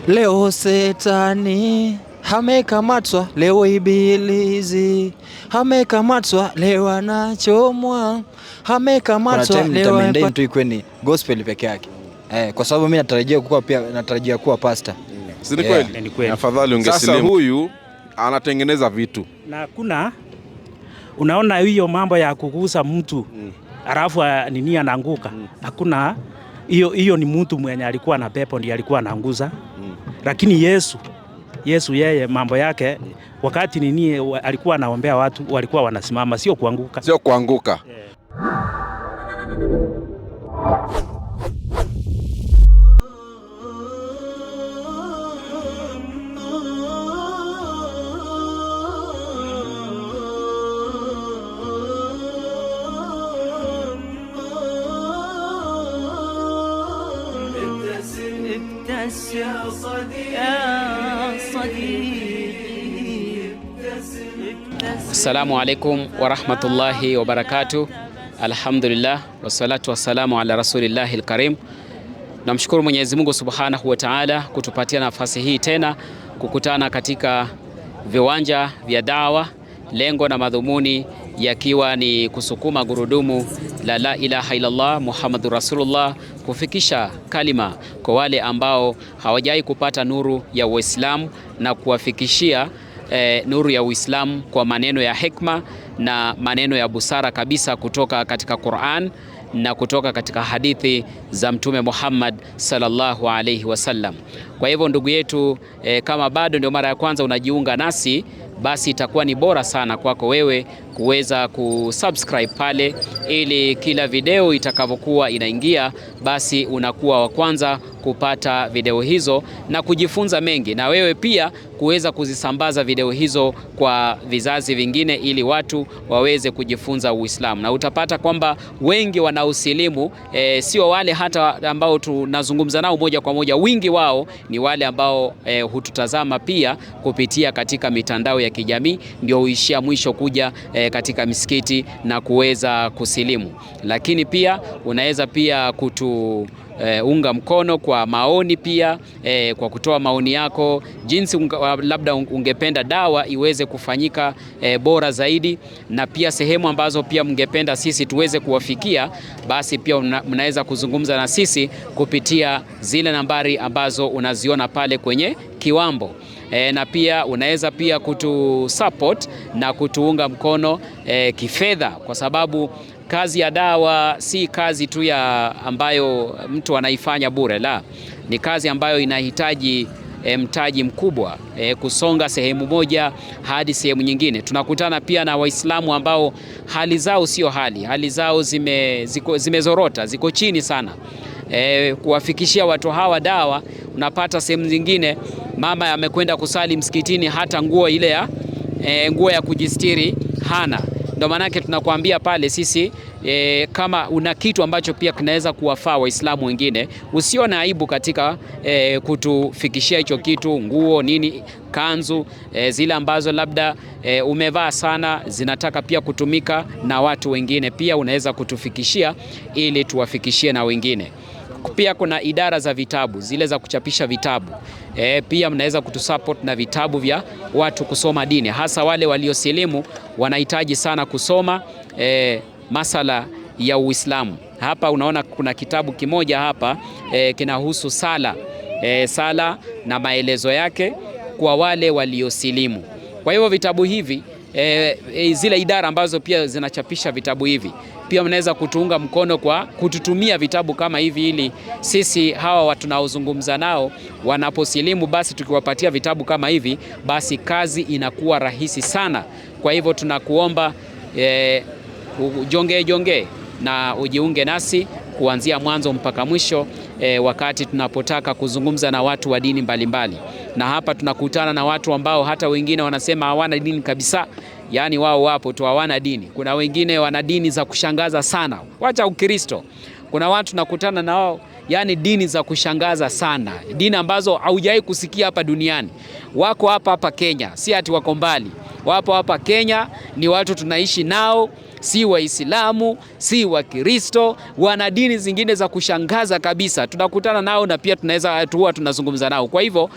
Leo Setani amekamatwa, leo Ibilisi amekamatwa, leo anachomwa, amekamatwa leo. Mtu ikweni gospel peke yake, kwa sababu mimi natarajia kuwa pastor. Si ni kweli? Afadhali ungesilimu. Sasa huyu anatengeneza vitu na unaona hiyo mambo ya kugusa mtu alafu nini anaanguka. Hakuna hiyo ni mtu mwenye alikuwa na pepo ndiye alikuwa anaanguza. Lakini Yesu yeye mambo yake wakati nini alikuwa anaombea watu walikuwa wanasimama, sio kuanguka. Assalamu alaikum wa rahmatullahi wa barakatuh. Alhamdulillah wassalatu wassalamu ala rasulillahi alkarim. Namshukuru Mwenyezi Mungu Subhanahu wa Ta'ala kutupatia nafasi hii tena kukutana katika viwanja vya dawa, lengo na madhumuni yakiwa ni kusukuma gurudumu la ilaha illallah Muhammadur Rasulullah, kufikisha kalima kwa wale ambao hawajai kupata nuru ya Uislamu na kuwafikishia nuru ya Uislamu kwa maneno ya hikma na maneno ya busara kabisa kutoka katika Qur'an na kutoka katika hadithi za Mtume Muhammad sallallahu alayhi wasallam. Kwa hivyo ndugu yetu, kama bado ndio mara ya kwanza unajiunga nasi, basi itakuwa ni bora sana kwako wewe kuweza kusubscribe pale, ili kila video itakavyokuwa inaingia basi unakuwa wa kwanza kupata video hizo na kujifunza mengi, na wewe pia kuweza kuzisambaza video hizo kwa vizazi vingine ili watu waweze kujifunza Uislamu. Na utapata kwamba wengi wanaosilimu sio wale hata ambao tunazungumza nao moja kwa moja, wingi wao ni wale ambao hututazama pia kupitia katika mitandao ya kijamii, ndio huishia mwisho kuja katika misikiti na kuweza kusilimu. Lakini pia unaweza pia unga mkono kwa maoni pia, kwa kutoa maoni yako jinsi labda ungependa dawa iweze kufanyika bora zaidi, na pia sehemu ambazo pia mngependa sisi tuweze kuwafikia, basi pia mnaweza kuzungumza na sisi kupitia zile nambari ambazo unaziona pale kwenye kiwambo. Na pia unaweza pia kutusupport na kutuunga mkono kifedha, kwa sababu kazi ya dawa si kazi tu ya ambayo mtu anaifanya bure, la, ni kazi ambayo inahitaji mtaji mkubwa, kusonga sehemu moja hadi sehemu nyingine. Tunakutana pia na Waislamu ambao hali zao sio hali zao zimezorota, ziko chini sana. Kuwafikishia watu hawa dawa, unapata sehemu zingine mama amekwenda kusali msikitini, hata nguo ya kujistiri hana. Ndio maana yake tunakuambia pale sisi, kama una kitu ambacho pia kinaweza kuwafaa Waislamu wengine, usione aibu katika kutufikishia hicho kitu, nguo nini, kanzu zile ambazo labda umevaa sana zinataka pia kutumika na watu wengine, pia unaweza kutufikishia ili tuwafikishie na wengine. Pia kuna idara za vitabu, zile za kuchapisha vitabu. Pia mnaweza kutusupport na vitabu vya watu kusoma dini, hasa wale waliosilimu wanahitaji sana kusoma masala ya Uislamu. Hapa unaona kuna kitabu kimoja hapa kinahusu sala na maelezo yake kwa wale waliosilimu. Kwa hivyo vitabu hivi, zile idara ambazo pia zinachapisha vitabu hivi, pia mnaweza kutuunga mkono kwa kututumia vitabu kama hivi, ili sisi hawa watu tunaozungumza nao wanaposilimu, basi tukiwapatia vitabu kama hivi, basi kazi inakuwa rahisi sana. Kwa hivyo tunakuomba jonge na ujiunge nasi kuanzia mwanzo mpaka mwisho, wakati tunapotaka kuzungumza na watu wa dini mbalimbali. Na hapa tunakutana na watu ambao hata wengine wanasema hawana dini kabisa, yaani wao wapo tu hawana dini. Kuna wengine wana dini za kushangaza sana, wacha Ukristo. Kuna watu nakutana na wao, yani dini za kushangaza sana, dini ambazo haujai kusikia hapa duniani. Wako hapa Kenya, si ati wako mbali, wapo hapa Kenya, ni watu tunaishi nao. si Waislamu, si Wakristo, wana dini zingine za kushangaza kabisa. Tunakutana nao na pia tunaweza tunazungumza nao. Kwa hivyo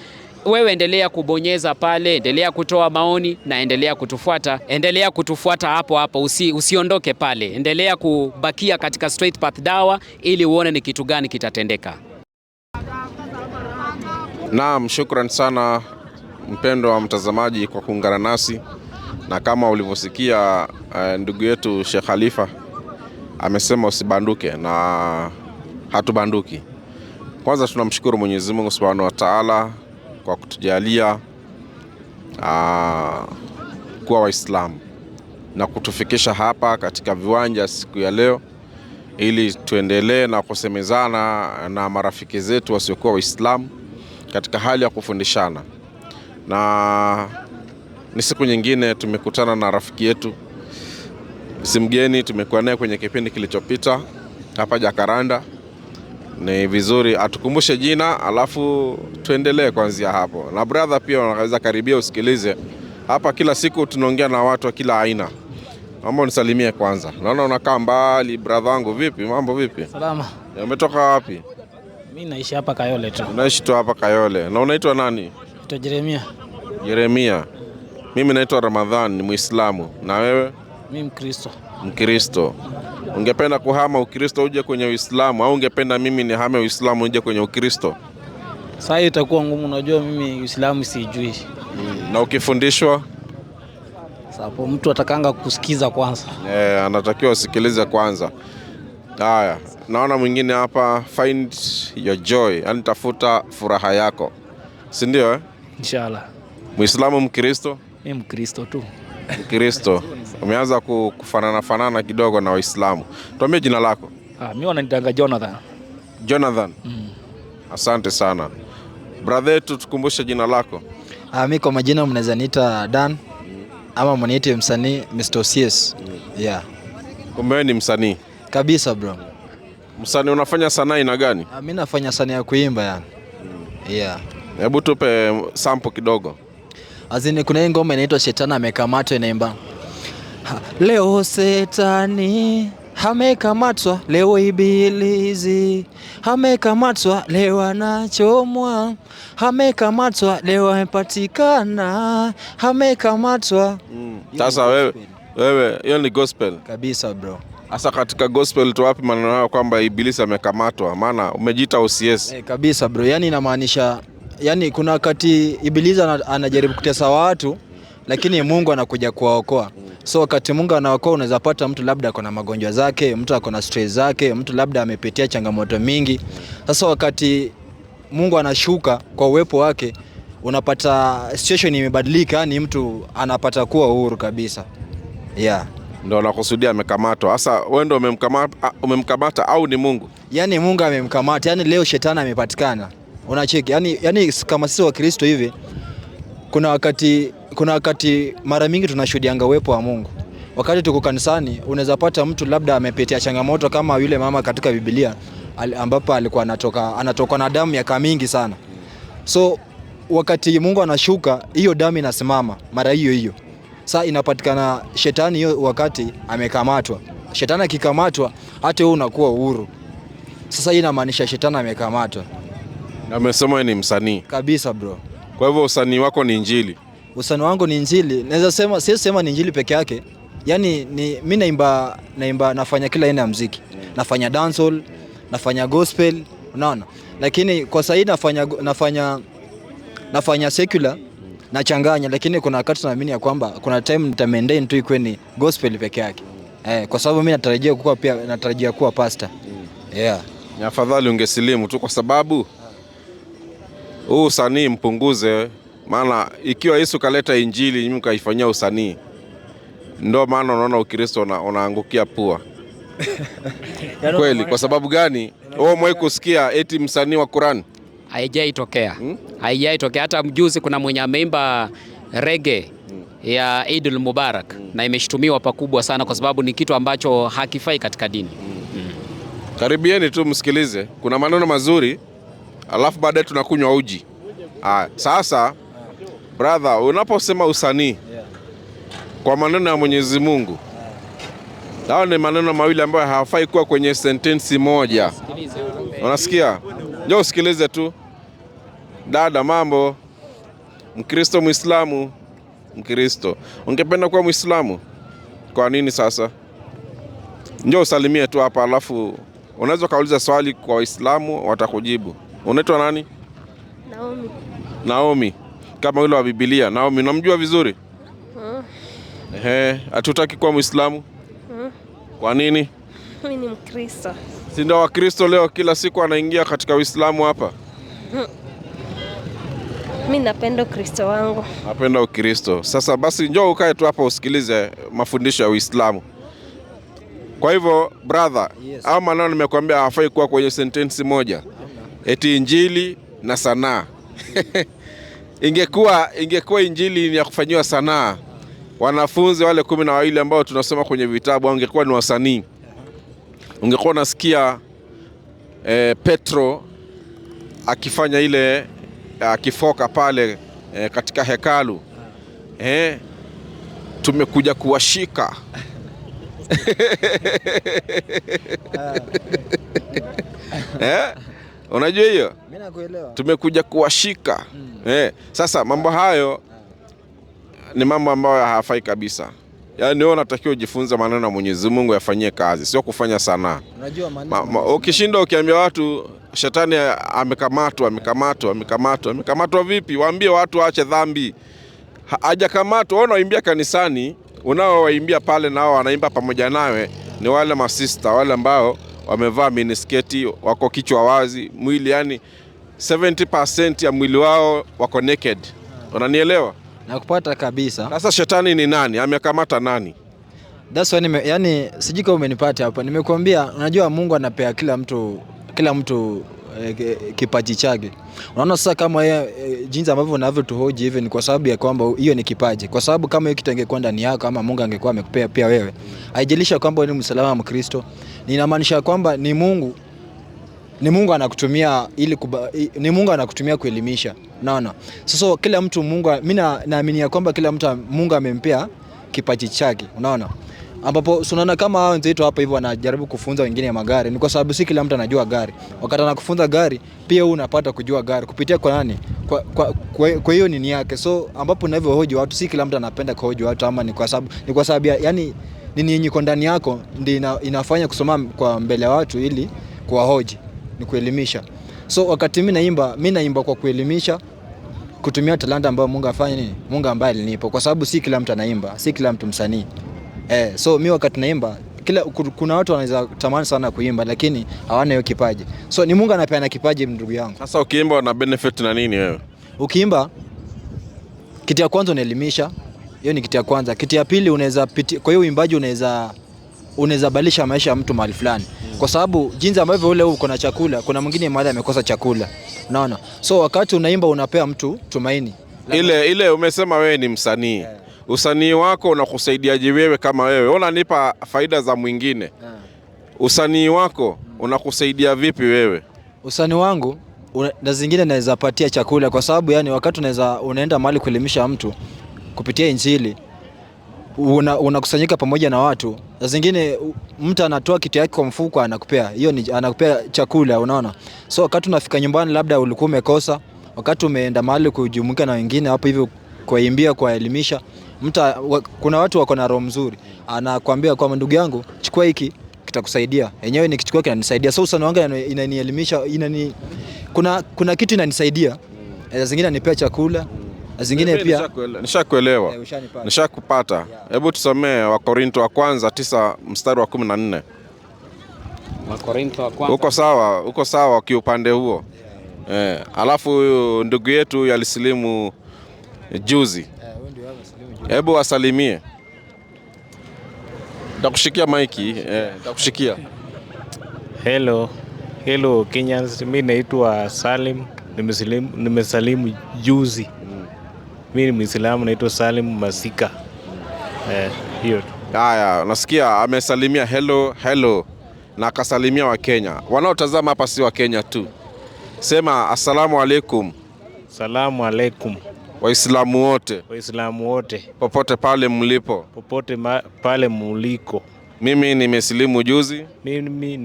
wewe endelea kubonyeza pale, endelea kutoa maoni na endelea kutufuata. Endelea kutufuata hapo, usiondoke pale. Endelea kubakia katika Straight Path Dawa ili uone ni kitu gani kitatendeka. Naam, shukran sana mpendo wa mtazamaji kwa kuungana nasi, na kama ulivyosikia ndugu yetu Sheikh Khalifa amesema usibanduke, na hatubanduki. Kwanza tunamshukuru Mwenyezi Mungu Subhanahu wa Ta'ala kwa kutujalia kuwa Waislamu na kutufikisha hapa katika viwanja siku ya leo, ili tuendelee na kusemezana na marafiki zetu wasiokuwa Waislamu katika hali ya kufundishana. Na ni siku nyingine tumekutana na rafiki yetu, si mgeni, tumekuwa naye kwenye kipindi kilichopita hapa Jacaranda. Ni vizuri atukumbushe jina alafu tuendelee kuanzia hapo. Na brother pia unaweza karibia usikilize. Hapa kila siku tunaongea na watu wa kila aina. Naomba unisalimie kwanza. Naona unakaa mbali brother wangu, vipi? Mambo vipi? Salama. Umetoka wapi? Mimi naishi hapa Kayole tu. Unaishi tu hapa Kayole. Na unaitwa nani? Naitwa Jeremia. Jeremia. Mimi naitwa Ramadhan, ni Muislamu. Na wewe? Mimi Mkristo. Mkristo. Ungependa kuhama Ukristo uje kwenye Uislamu, au ungependa mimi nihame Uislamu uje kwenye Ukristo? Sasa itakuwa ngumu, unajua mimi Uislamu sijui. Na ukifundishwa? Sapo mtu atakanga kusikiza kwanza. Anatakiwa usikilize kwanza. Haya, naona mwingine hapa, find your joy, yani tafuta furaha yako. Si ndio Inshallah. Muislamu, Mkristo? Mimi Mkristo tu. Mkristo. Umeanza kufanana kidogo na Waislamu. Tuambie jina lako. Mimi wananitanga Jonathan. Jonathan. Asante sana. Brother, tukumbushe jina lako. Mimi kwa majina mnaweza niita Dan ama mniite msanii Mr. OCS. Yeah. Kumbe wewe ni msanii kabisa bro. Msanii, unafanya sanaa aina gani? Mimi nafanya sanaa ya kuimba yani. Yeah. Hebu tupe sample kidogo. Azini kuna hii ngoma inaitwa Shetani Amekamatwa, inaimba leo Shetani amekamatwa, leo Ibilisi amekamatwa, leo anachomwa, amekamatwa, leo amepatikana, amekamatwa. Sasa wewe hiyo ni gospel kabisa bro. Asa katika gospel tu wapi maneno hayo kwamba Ibilisi amekamatwa? Maana umejiita OCS. Kabisa bro, yani inamaanisha, yani kuna wakati Ibilisi anajaribu kutesa watu, lakini Mungu anakuja kuwaokoa. So wakati Mungu anaokoa, unaweza pata mtu labda ako na magonjwa zake, mtu ako na stress zake, mtu labda amepitia changamoto mingi. Sasa wakati Mungu anashuka kwa uwepo wake, unapata situation imebadilika, yani mtu anapata kuwa uhuru kabisa. Yeah. Ndio nakusudia amekamatwa. Sasa wewe ndio umemkamata au ni Mungu? Yani Mungu amemkamata. Yani leo Shetani amepatikana. Unacheki. Yani kama sisi wa Kristo hivi, kuna wakati mara mingi tunashuhudianga uwepo wa Mungu. Wakati tuko kanisani, unaweza pata mtu labda amepitia changamoto kama yule mama katika Biblia ambapo alikuwa anatoka na damu miaka mingi sana. So wakati Mungu anashuka, hiyo damu inasimama mara hiyo. Sasa inapatikana Shetani hiyo wakati amekamatwa. Shetani akikamatwa, hata wewe unakuwa uhuru. Sasa hii inamaanisha Shetani amekamatwa. Na umesema ni msanii kabisa bro. Kwa hivyo usanii wako ni injili? Usanii wangu ni injili. Naweza sema, siwezi sema ni injili peke yake. Yaani mimi naimba, nafanya kila aina ya muziki. Nafanya dancehall, nafanya gospel, unaona? Lakini kwa sasa nafanya secular, nachanganya, lakini kuna wakati naamini ya kwamba kuna time nitamaintain tu ikuwe ni gospel peke yake. Kwa sababu mimi natarajia kuwa pastor. Yeah. Ni afadhali ungesilimu tu, kwa sababu huu usanii mpunguze. Maana ikiwa Yesu kaleta injili, nyinyi mkaifanyia usanii, ndio maana unaona Ukristo unaangukia pua. Kweli. Kwa sababu gani? Wewe mwe kusikia eti msanii wa Qur'an? Haijaitokea. Haijaitokea. Hata mjuzi kuna mwenye ameimba reggae ya Eidul Mubarak na imeshtumiwa pakubwa sana, kwa sababu ni kitu ambacho hakifai katika dini. Karibieni tu msikilize, kuna maneno mazuri, alafu baadaye tunakunywa uji. Sasa brother, unaposema usanii kwa maneno ya Mwenyezi Mungu, Hao ni maneno mawili ambayo hawafai kuwa kwenye sentensi moja. Unasikia? Njoo usikilize tu. Dada, mambo? Mkristo, Muislamu? Mkristo. Ungependa kuwa Muislamu? Kwa nini sasa? Njoo usalimie tu hapa, alafu unaweza kauliza swali kwa Waislamu watakujibu. Unaitwa nani? Naomi. Naomi. Kama yule wa Biblia. Naomi, unamjua vizuri? Hatutaki kuwa Muislamu? Kwa nini? Mimi ni Mkristo. Si ndio Wakristo leo kila siku anaingia katika Uislamu hapa? Mimi napenda Ukristo wangu. Napenda Ukristo. Sasa basi njoo ukae tu hapa usikilize mafundisho ya Uislamu. Kwa hivyo brother, au maneno nimekuambia hafai kuwa kwenye sentensi moja. Eti injili na sanaa. Ingekuwa injili ni ya kufanyiwa sanaa, wanafunzi wale 12 ambao tunasoma kwenye vitabu wangekuwa ni wasanii. Ungekuwa nasikia Petro akifanya ile akifoka pale katika hekalu. Tumekuja kuwashika. Unajua hiyo? Mimi nakuelewa. Tumekuja kuwashika. Sasa mambo hayo ni mambo ambayo hayafai kabisa. Yaani wewe unatakiwa ujifunze maneno ya Mwenyezi Mungu yafanyie kazi, sio kufanya sanaa. Unajua maneno. Ukishinda ukiambia watu shetani amekamatwa vipi? Waambie watu waache dhambi. Hajakamatwa. Wewe unaimbia kanisani, unaowaimbia pale nao wanaimba pamoja nawe ni wale masista, wale ambao wamevaa minisketi, wako kichwa wazi, mwili yani 70% ya mwili wao wako naked. Unanielewa? Nakupata kabisa. Sasa shetani ni nani? Amekamata nani? That's why yani sijui kama umenipata hapa. Nimekuambia unajua Mungu anapea kila mtu kipaji chake. Unaona sasa kama jinsi ambavyo unavyotuhoji hivi ni kwa sababu ya kwamba hiyo ni kipaji. Kwa sababu kama hiyo kitu ingekuwa ndani yako ama Mungu angekuwa amekupea pia wewe. Haijilisha kwamba wewe ni Muislamu au Mkristo. Ninamaanisha kwamba ni Mungu anakutumia ni Mungu anakutumia kuelimisha. Unaona? Sasa kila mtu mimi naamini ya kwamba kila mtu Mungu amempea kipaji chake. Unaona? Ambapo unaona kama hao wenzetu hapa hivyo wanajaribu kufunza wengine magari, ni kwa sababu si kila mtu anajua gari. Wakati anakufunza gari, pia wewe unapata kujua gari kupitia kwa nani? Kwa hiyo nini yake. So ambapo unavyohoji watu, si kila mtu anapenda kuhoji watu, ama ni kwa sababu yani nini yenye iko ndani yako ndio inafanya kusoma kwa mbele ya watu ili kuwahoji, ni kuelimisha. So wakati mimi naimba kwa kuelimisha, kutumia talanta ambayo Mungu afanye nini? Mungu ambaye alinipa, kwa sababu si kila mtu anaimba, si kila mtu msanii. So mimi wakati naimba, kuna watu wanaweza tamani sana kuimba lakini hawana hiyo kipaji. So ni Mungu anapeana kipaji, ndugu yangu. Sasa ukiimba una benefit na nini wewe? Ukiimba, kitu ya kwanza unaelimisha. Hiyo ni kitu ya kwanza. Kitu ya pili unaweza kwa hiyo uimbaji unaweza badilisha maisha ya mtu mahali fulani. Kwa sababu jinsi ambavyo ule uko na chakula, kuna mwingine mahali amekosa chakula. Unaona? So wakati unaimba unapea mtu tumaini. Ile umesema wewe ni msanii. Usanii wako unakusaidiaje wewe kama wewe? Unanipa faida za mwingine. Usanii wako unakusaidia vipi wewe? Usanii wangu na zingine naweza patia chakula, kwa sababu yani wakati unaenda mahali kuelimisha mtu kupitia injili, unakusanyika pamoja na watu. Na zingine mtu anatoa kitu yake kwa mfuko anakupea. Hiyo ni anakupea chakula, unaona? So wakati unafika nyumbani labda ulikuwa umekosa, wakati umeenda mahali kujumuika na wengine hapo hivyo kuimbia, kuelimisha, kuna watu wako na roho mzuri. Anakuambia kwamba ndugu yangu, chukua hiki kitakusaidia. Yenyewe nikichukua kinanisaidia. So usanii wangu inanielimisha, kuna kitu inanisaidia. Zingine anipea chakula, zingine pia nishakuelewa. Nishakupata. Hebu tusomee Wakorintho wa kwanza 9 mstari wa 14. Wakorintho wa kwanza. Uko sawa kiupande huo. Alafu ndugu yetu alisilimu juzi. Hebu wasalimie. Nitakushikia maiki. Nitakushikia. Hello Kenyans, mimi naitwa Salim, nimesalimu juzi. Mimi ni Muislamu, naitwa Salim Masika. Hiyo. Haya, nasikia amesalimia hello na akasalimia wa Kenya. Wanaotazama hapa si wa Kenya tu. Sema assalamu alaikum. Salamu alaikum. Waislamu wote. Waislamu wote. Popote pale mlipo. Popote pale muliko. Mimi nimesilimu juzi. Mimi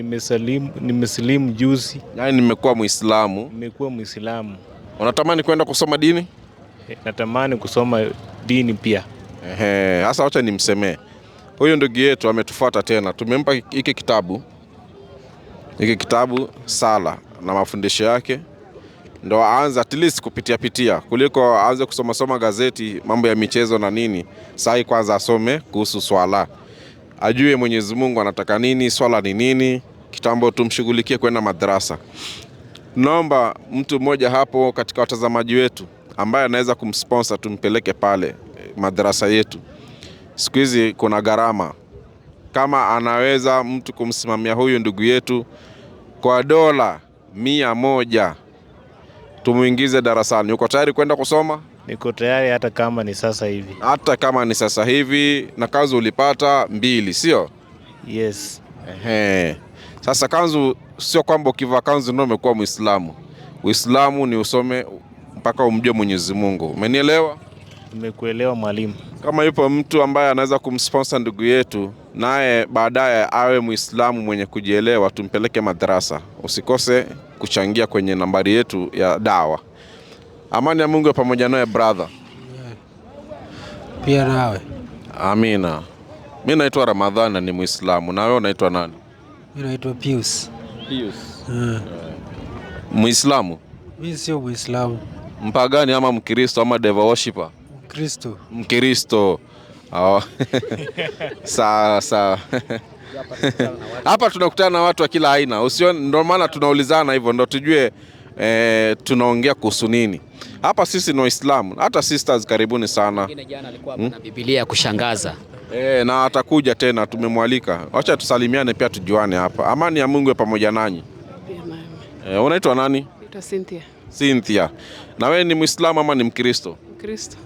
nimesilimu juzi. Yaani nimekuwa Muislamu. Nimekuwa Muislamu. Unatamani kwenda kusoma dini? Natamani kusoma dini pia. Sasa acha nimsemee. Huyo ndugu yetu ametufuata tena. Tumempa hiki kitabu. Hiki kitabu Sala na mafundisho yake. Ndo aanze at least kupitia kuliko aanze kusoma gazeti mambo ya michezo na nini. Sasa kwanza asome kuhusu swala. Ajue Mwenyezi Mungu anataka nini, swala ni nini, kitambo tumshughulikie kwenda madrasa. Naomba mtu mmoja hapo katika watazamaji wetu ambaye anaweza kumsponsor tumpeleke pale madrasa yetu. Siku hizi kuna gharama. Kama anaweza mtu kumsimamia huyu ndugu yetu kwa dola 100 tumuingize darasani. Uko tayari kwenda kusoma? Niko tayari hata kama ni sasa hivi. Hata kama ni sasa hivi. Na kanzu ulipata 2, sio? Yes. Sasa kanzu sio kwamba ukivaa kanzu ndio umekuwa Muislamu. Uislamu ni usome mpaka umjue Mwenyezi Mungu. Umenielewa? Nimekuelewa mwalimu. Kama yupo mtu ambaye anaweza kumsponsor ndugu yetu naye baadaye awe Muislamu mwenye kujielewa, tumpeleke madrasa. Usikose kuchangia kwenye nambari yetu ya dawa. Amani ya Mungu pamoja nawe brother. Pia nawe. Amina. Mimi naitwa Ramadhani na ni Muislamu. Na wewe unaitwa nani? Mimi naitwa Pius. Muislamu? Mimi sio Muislamu. Mpagani ama Mkristo ama devil worshipper? Mkristo. Mkristo. Sawa. Hapa tunakutana na watu wa kila aina. Ndio maana tunaulizana hivyo ndio tujue tunaongea kuhusu nini. Hapa sisi ni Waislamu. Hata sisters karibuni sana. Mwingine jana alikuwa na Biblia ya kushangaza. Na atakuja tena, tumemwalika. Acha tusalimiane pia tujuane hapa. Amani ya Mungu pamoja nanyi. Unaitwa nani? Naitwa Cynthia. Cynthia. Na wewe ni Muislamu ama ni Mkristo? Mkristo.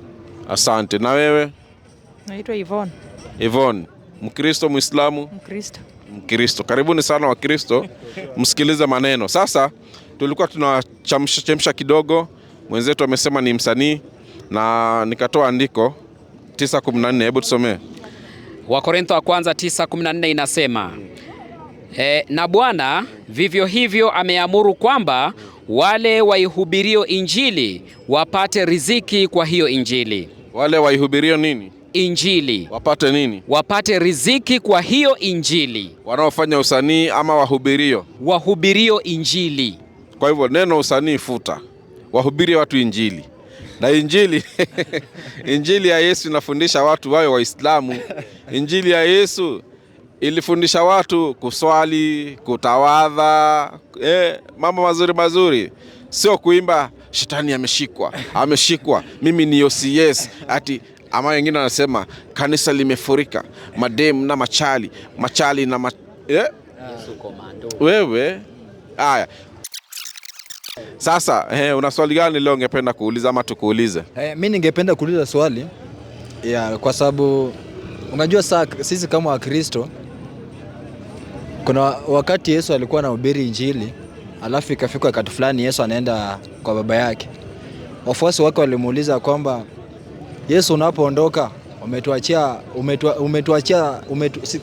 Asante. Na wewe? Naitwa Yvonne. Yvonne. Mkristo, Muislamu? Mkristo. Mkristo. Karibuni sana wa Kristo. Msikilize maneno. Sasa tulikuwa tunachemsha kidogo. Mwenzetu amesema ni msanii na nikatoa andiko 9:14. Hebu tusomee. Wakorintho wa kwanza 9:14 inasema na Bwana vivyo hivyo ameamuru kwamba wale waihubirio injili wapate riziki kwa hiyo injili. Wale waihubirio nini? Injili. Wapate nini? Wapate riziki kwa hiyo injili. Wanaofanya usanii ama wahubirio? Wahubirio injili. Kwa hivyo neno usanii futa. Wahubirie watu injili. Na injili injili ya Yesu inafundisha watu wawe Waislamu. Injili ya Yesu ilifundisha watu kuswali, kutawadha, mambo mazuri. Sio kuimba shetani ameshikwa, mimi ni OCS ati ama wengine wanasema kanisa limefurika, madem na machali na Yesu komando. Wewe haya. Sasa una swali gani leo ungependa kuuliza ama tukuulize? Mimi ningependa kuuliza swali kwa sababu unajua sisi kama Wakristo kuna wakati Yesu alikuwa anahubiri injili, alafu ikafika wakati fulani Yesu anaenda kwa baba yake. Wafuasi wake walimuuliza kwamba Yesu, unapoondoka umetuachia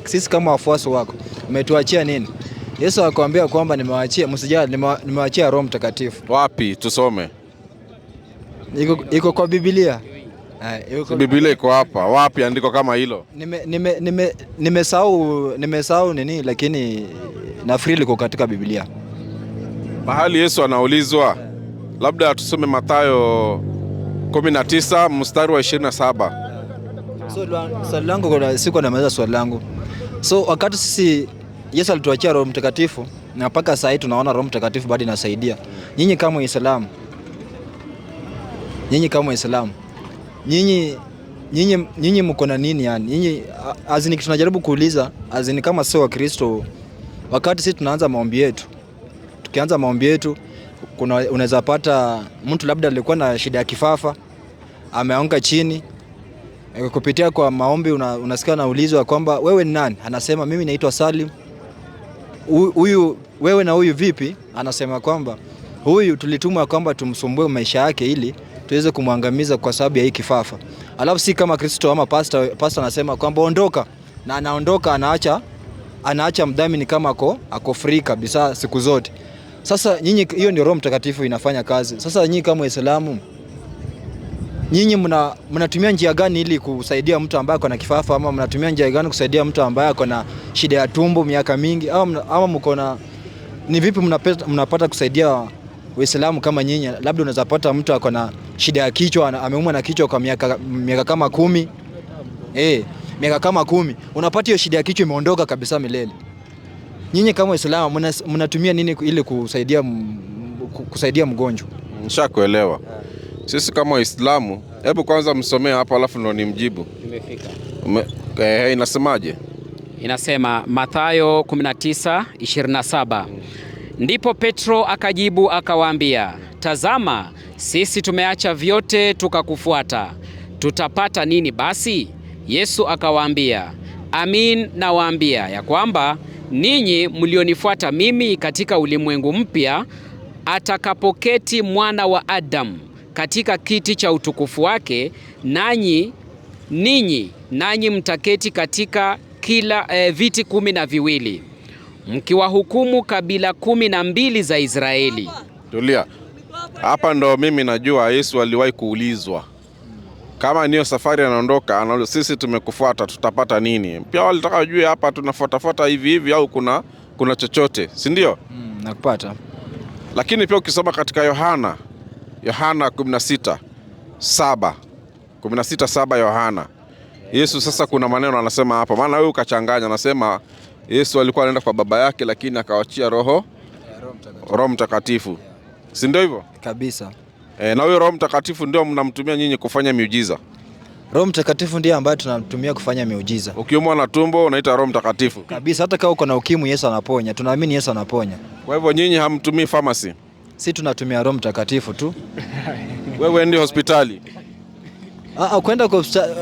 sisi kama wafuasi wako umetuachia nini? Yesu akamwambia kwamba nimewachia Roho Mtakatifu. Wapi tusome? Iko kwa Biblia. Biblia iko hapa. Wapi andiko kama hilo? Nimesahau nini, lakini nafikiri liko katika Biblia. Mahali Yesu anaulizwa, labda tusome Mathayo 19 mstari wa 27. Swali langu siko namaliza swali langu. So wakati sisi Yesu alituachia Roho Mtakatifu na mpaka sasa tunaona Roho Mtakatifu bado inasaidia. Nyinyi kama Waislamu. Nyinyi mko na nini yani? Nyinyi azini tunajaribu kuuliza azini kama sio Wakristo, wakati sisi tunaanza maombi yetu. Tukianza maombi yetu unaweza pata mtu labda alikuwa na shida ya kifafa, ameanguka chini. Kupitia kwa maombi unasikia naulizwa kwamba wewe ni nani? Anasema mimi naitwa Salim. Huyu wewe na huyu vipi? Anasema kwamba huyu tulitumwa kwamba tumsumbue maisha yake ili tuweze kumwangamiza kwa sababu ya hii kifafa. Alafu si kama Kristo ama pastor anasema kwamba ondoka, na anaondoka anaacha anaacha mdhamini kama ako free kabisa siku zote. Sasa nyinyi, hiyo ndio Roho Mtakatifu inafanya kazi. Sasa nyinyi kama Waislamu, nyinyi mnatumia njia gani ili kusaidia mtu ambaye ako na kifafa, ama mnatumia njia gani kusaidia mtu ambaye ako na shida ya tumbo miaka mingi, ama mko na ni vipi mnapata kusaidia Waislamu kama nyinyi? Labda unaweza pata mtu ako na shida ya kichwa, ameumwa na kichwa kwa miaka kama 10. Miaka kama 10. Unapata hiyo shida ya kichwa imeondoka kabisa milele. Nyinyi kama Waislamu mnatumia nini ili kusaidia mgonjwa? Nishakuelewa. Sisi kama Waislamu, hebu kwanza msomee hapa alafu ndo nimjibu. Nimefika. Inasemaje? Inasema Mathayo 19:27. Ndipo Petro akajibu akawaambia, tazama, sisi tumeacha vyote tukakufuata. Tutapata nini basi? Yesu akawaambia, amin nawaambia ya kwamba ninyi mlionifuata mimi katika ulimwengu mpya, atakapoketi Mwana wa Adamu katika kiti cha utukufu wake, nanyi mtaketi katika kila viti 12, mkiwahukumu kabila 12 za Israeli. Tulia. Hapa ndo mimi najua Yesu aliwahi kuulizwa kama niyo safari anaondoka, anauliza sisi tumekufuata tutapata nini? Pia walitaka wajue hapa tunafuata hivi au kuna chochote, si ndio? Nakupata. Lakini pia ukisoma katika Yohana 16:7 Yohana, Yesu sasa kuna maneno anasema hapa, maana wewe ukachanganya, anasema Yesu alikuwa anaenda kwa baba yake lakini akawachia Roho Mtakatifu. Si ndio hivyo? Kabisa. Na huyo Roho Mtakatifu ndio mnamtumia nyinyi kufanya miujiza. Roho Mtakatifu ndiye ambaye tunatumia kufanya miujiza. Ukiumwa na tumbo unaita Roho Mtakatifu. Kabisa, hata kama uko na ukimwi Yesu anaponya. Tunaamini Yesu anaponya. Kwa hivyo nyinyi hamtumii pharmacy. Sisi tunatumia Roho Mtakatifu tu. Wewe ndio hospitali.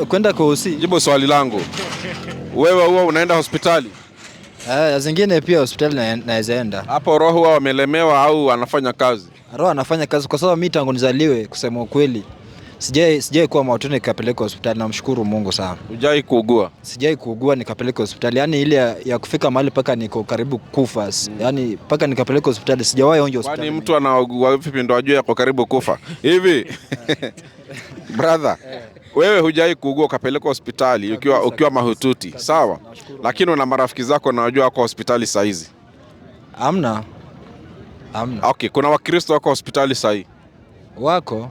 Kwenda kwa usi. Jibu swali langu. Wewe huwa unaenda hospitali? Zingine pia hospitali naweza enda. Hapo roho huwa wamelemewa au anafanya kazi? Roho anafanya kazi kwa sababu mimi tangu nizaliwe, kusema ukweli, sijai kuwa mautoni nikapeleka hospitali. Namshukuru Mungu sana. Hujai kuugua? Sijai kuugua nikapeleka hospitali. Yaani ile ya kufika mahali paka niko karibu kufa. Yaani paka nikapeleka hospitali sijawahi onja hospitali. Kwani mtu anaugua vipi ndo ajue yako karibu kufa? Hivi. Brother, wewe hujai kuugua ukapeleka hospitali ukiwa mahututi, sawa? Lakini una marafiki zako na wajua wako hospitali saa hizi? Hamna. Okay, kuna Wakristo wako hospitali saa hii? Wako.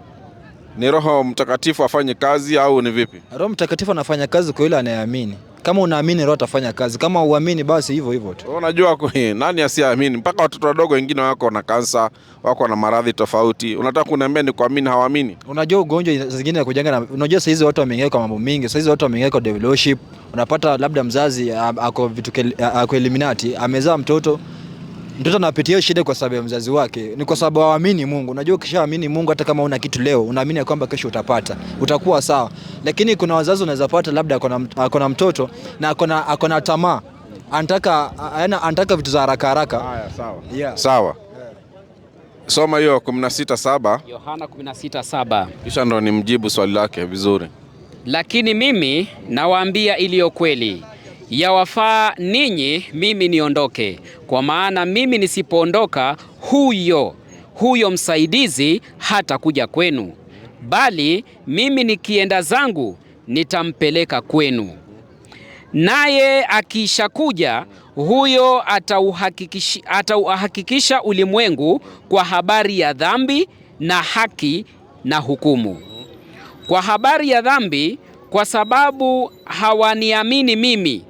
Ni Roho Mtakatifu afanye kazi au ni vipi? Roho Mtakatifu anafanya kazi kwa yule anayeamini. Kama unaamini Roho atafanya kazi. Kama uamini basi hivyo tu. Unajua nani asiamini? Mpaka watoto wadogo wengine wako na kansa, wako na maradhi tofauti. Unataka kuniambia ni kuamini hawaamini? Unajua ugonjwa zingine kujanga na unajua saa hizi watu wameingia kwa mambo mingi. Saa hizi watu wameingia kwa devilship. Unapata labda mzazi ako Illuminati, amezaa mtoto anapitia shida kwa sababu ya mzazi wake. Ni kwa sababu haamini Mungu. Unajua ukishaamini Mungu, hata kama una kitu leo, unaamini kwamba kesho utapata. Utakuwa sawa. Lakini kuna wazazi unaweza pata labda ako na mtoto na ako na tamaa. Anataka vitu za haraka. Haya, sawa. Yeah. Sawa. Soma hiyo 16:7. Yohana 16:7. Kisha ndo nimjibu swali lake vizuri. Lakini mimi nawaambia iliyo kweli, yawafaa ninyi mimi niondoke, kwa maana mimi nisipoondoka huyo msaidizi hata kuja kwenu, bali mimi nikienda zangu nitampeleka kwenu. Naye akishakuja huyo atauhakikisha ulimwengu kwa habari ya dhambi na haki na hukumu. Kwa habari ya dhambi, kwa sababu hawaniamini mimi.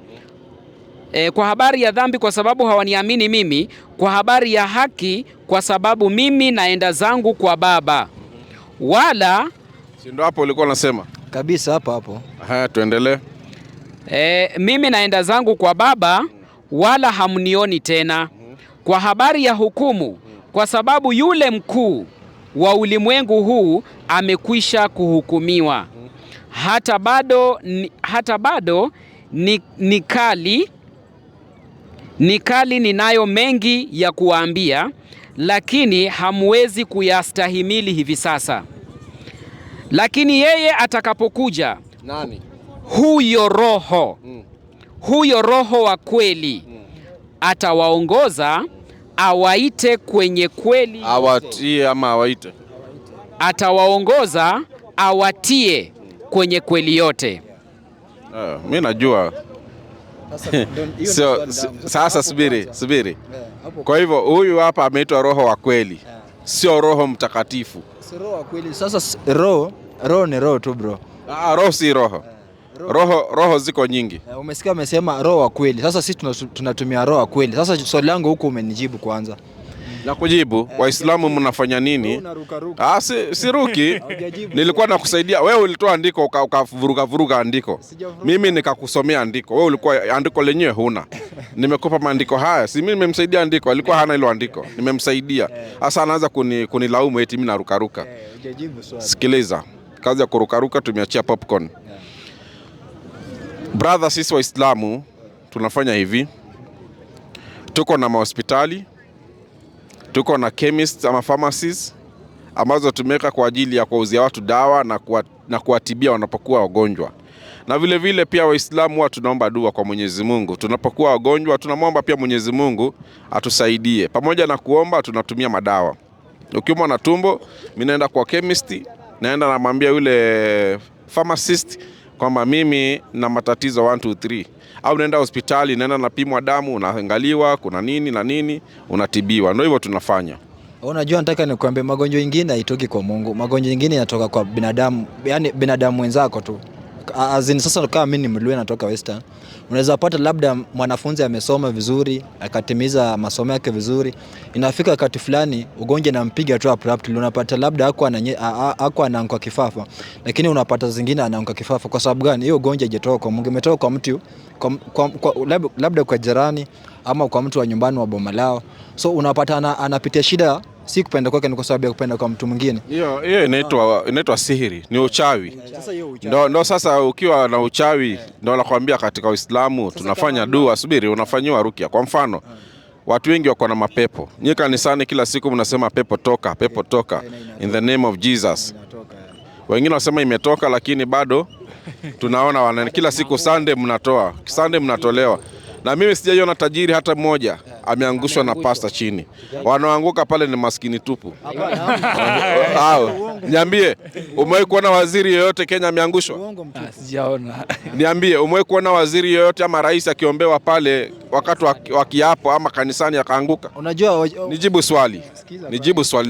Kwa habari ya dhambi kwa sababu hawaniamini mimi. Kwa habari ya haki kwa sababu mimi naenda zangu kwa Baba. Wala si ndio hapo ulikuwa unasema? Kabisa hapo. Tuendelee. Mimi naenda zangu kwa Baba, wala hamnioni tena. Kwa habari ya hukumu, kwa sababu yule mkuu wa ulimwengu huu amekwisha kuhukumiwa. Hata bado ni kali ninayo mengi ya kuwaambia, lakini hamwezi kuyastahimili hivi sasa. Lakini yeye atakapokuja, nani? Huyo Roho wa kweli, atawaongoza awaite kwenye kweli. Awatie ama awaite? Atawaongoza awatie kwenye kweli yote. Mimi najua. Sasa subiri. Kwa hivyo huyu hapa ameitwa Roho wa kweli, sio Roho Mtakatifu. Si Roho wa kweli. Sasa roho ni roho tu bro. Roho si roho. Roho ziko nyingi. Umesikia amesema Roho wa kweli. Sasa sisi tunatumia Roho wa kweli. Sasa swali langu huko umenijibu kwanza. Na kujibu, Waislamu mnafanya nini? Siruki. Nilikuwa nakusaidia. Wewe ulitoa andiko ukavuruga andiko. Mimi nikakusomea andiko. Wewe ulikuwa andiko lenyewe huna. Nimekupa maandiko haya. Si mimi nimemsaidia andiko. Alikuwa hana hilo andiko. Nimemsaidia. Sasa anaanza kunilaumu eti mimi narukaruka. Sikiliza. Kazi ya kurukaruka tumeachia popcorn. Brother, sisi Waislamu tunafanya hivi. Tuko na mahospitali, tuko na chemists ama pharmacies ambazo tumeweka kwa ajili ya kuwauzia watu dawa na kuwatibia wanapokuwa wagonjwa. Na vile vile pia Waislamu huwa tunaomba dua kwa Mwenyezi Mungu. Tunapokuwa wagonjwa tunamwomba pia Mwenyezi Mungu atusaidie. Pamoja na kuomba tunatumia madawa. Ukiumwa na tumbo, mimi naenda kwa chemist, naenda namwambia yule pharmacist kwamba mimi na matatizo 1 2 3. Au naenda hospitali, naenda napimwa damu, unaangaliwa kuna nini na nini, unatibiwa. Ndio hivyo tunafanya. Unajua nataka nikwambie magonjwa mengine haitoki kwa Mungu. Magonjwa mengine yanatoka kwa binadamu, yani binadamu wenzako tu. Sasa kama mimi ni Mluya natoka Western, unaweza pata labda mwanafunzi amesoma vizuri, akatimiza masomo yake vizuri, inafika wakati fulani ugonjwa nampiga tu abruptly, unapata labda hakuwa anaanguka kifafa, lakini unapata zingine anaanguka kifafa. Kwa sababu gani? Hiyo ugonjwa hajatoka kwa Mungu, imetoka kwa mtu, labda kwa jirani ama kwa mtu wa nyumbani wa boma lao. So unapata anapitia shida, si kupenda kwake, ni kwa sababu ya kupenda kwa mtu mwingine. Hiyo inaitwa sihiri, ni uchawi. Ndio sasa ukiwa na uchawi ndio nakwambia katika Uislamu tunafanya dua. Subiri, unafanyiwa rukia. Kwa mfano, watu wengi wako na mapepo. Nyinyi kanisani kila siku mnasema pepo toka in the name of Jesus. Wengine wanasema imetoka, lakini bado tunaona kila siku Sunday mnatolewa. Na mimi sijaiona tajiri hata mmoja ameangushwa na pasta chini. Wanaanguka pale ni maskini tupu. Niambie, umewahi kuona waziri yoyote Kenya ameangushwa? Sijaona. Niambie, umewahi kuona waziri yoyote ama rais akiombewa pale wakati wa kiapo ama kanisani akaanguka? Unajua, nijibu swali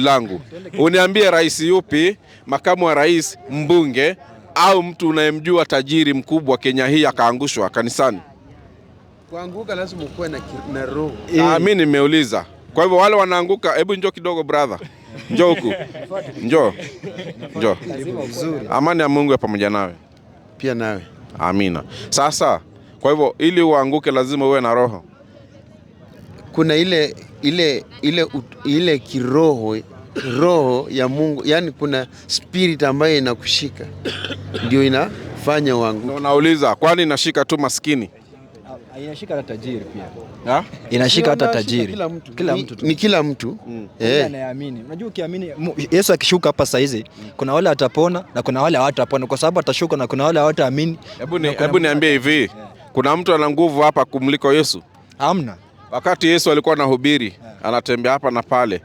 langu. Uniambie rais yupi, makamu wa rais, mbunge au mtu unayemjua tajiri mkubwa Kenya hii akaangushwa kanisani? Kuanguka lazima ukuwe na roho. Mimi nimeuliza. Kwa hivyo wale wanaanguka, hebu njoo kidogo brother. Njoo huku. Njoo. Amani ya Mungu pamoja nawe. Pia nawe. Amina. Sasa, kwa hivyo ili uanguke lazima uwe na roho. Kuna ile kiroho, roho ya Mungu, yani kuna spirit ambayo inakushika ndio inafanya uanguke. Unauliza, kwani inashika tu maskini? Inashika hata tajiri pia. Inashika hata tajiri. Kila mtu. Ni kila mtu. Anaamini. Unajua ukiamini Yesu akishuka hapa saa hizi, kuna wale watapona na kuna wale hawatapona, kwa sababu atashuka na kuna wale hawataamini. Hebu niambie hivi, kuna mtu ana nguvu hapa kumliko Yesu? Hamna. Wakati Yesu alikuwa anahubiri, anatembea hapa na pale,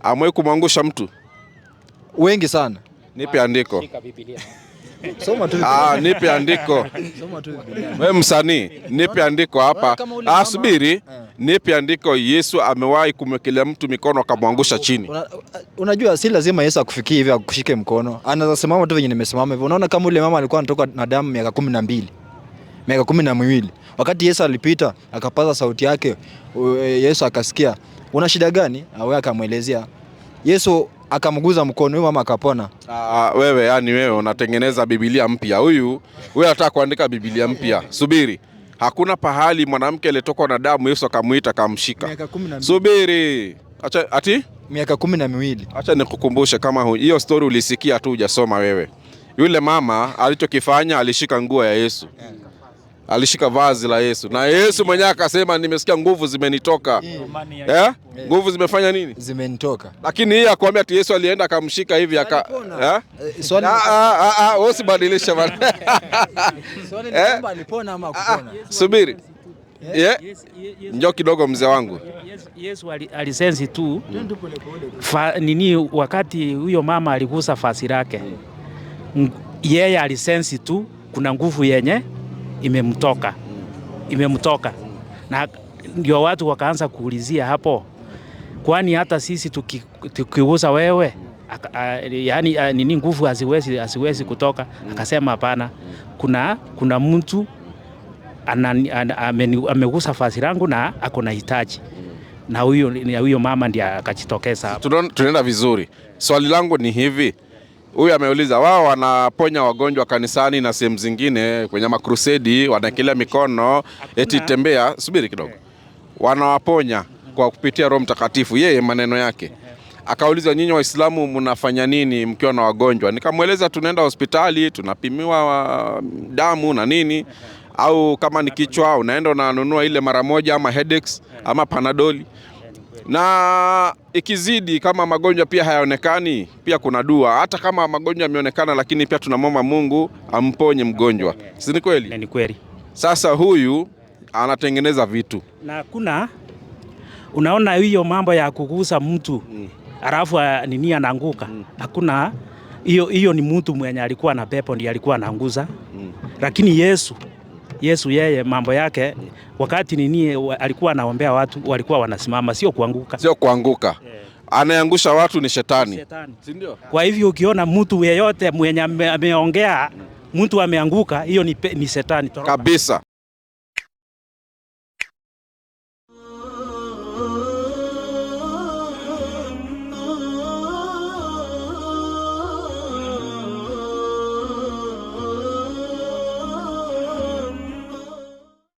amwe kumwangusha mtu? Wengi sana. Nipe andiko. Shika Biblia. Soma tu. Nipe andiko. Soma tu Biblia. Wewe msanii, nipe andiko hapa. Subiri, nipe andiko Yesu amewahi kumwekelea mtu mikono akamwangusha chini. Unajua si lazima Yesu akufikie hivi akushike mkono. Anaweza simama tu venye nimesimama hivi. Unaona kama ule mama alikuwa anatoka na damu miaka 12. Miaka 12. Wakati Yesu alipita, akapaza sauti yake, Yesu akasikia. Una shida gani? Wewe akamwelezea. Yesu akamguza mkono, huyo mama akapona. Wewe unatengeneza Biblia mpya. Huyu anataka kuandika Biblia mpya. Subiri. Hakuna pahali mwanamke aliyetoka na damu Yesu akamuita akamshika. Subiri. Acha ati miaka 12. Acha nikukumbushe kama hiyo story ulisikia tu hujasoma wewe. Yule mama alichokifanya, alishika nguo ya Yesu. Alishika vazi la Yesu. Na Yesu mwenyewe akasema nimesikia nguvu zimenitoka. Nguvu zimefanya nini? Zimenitoka. Lakini yeye akwambia ati Yesu alienda akamshika hivi Swali usibadilishe bana. Swali ni kwamba alipona ama hakupona? Subiri. Njoo kidogo mzee wangu. Yesu alisensi tu wakati huyo mama aligusa vazi lake. Yeye alisensi tu kuna nguvu yenye imemtoka. Na ndio watu wakaanza kuulizia hapo, kwani hata sisi tukigusa wewe yani nguvu haziwezi kutoka? Akasema hapana, kuna mtu amegusa vazi langu na ako na hitaji, na huyo mama ndiye akajitokeza. Tunaenda vizuri. Swali langu ni hivi, huyu ameuliza wao wanaponya wagonjwa kanisani na sehemu zingine kwenye makrusedi, wanaekelea mikono eti tembea. Subiri kidogo, wanawaponya kwa kupitia Roho Mtakatifu. Yeye maneno yake akauliza, nyinyi Waislamu mnafanya nini mkiwa na wagonjwa? Nikamweleza tunaenda hospitali tunapimiwa damu na nini, au kama ni kichwa unaenda unanunua ile mara moja ama headaches ama panadoli, na ikizidi kama magonjwa pia hayaonekani, pia kuna dua. Hata kama magonjwa yameonekana, lakini pia tunamwomba Mungu amponye mgonjwa. Si ni kweli? Ni kweli. Sasa huyu anatengeneza vitu na unaona hiyo mambo ya kugusa mtu alafu anaanguka. Hakuna hiyo ni mtu mwenye alikuwa na pepo ndiye alikuwa anaanguza. Lakini Yesu yeye mambo yake wakati alikuwa anaombea watu walikuwa wanasimama, sio kuanguka. Anaangusha watu ni shetani. Si ndio? Kwa hivyo ukiona mtu yeyote mwenye ameongea mtu ameanguka, hiyo ni shetani kabisa.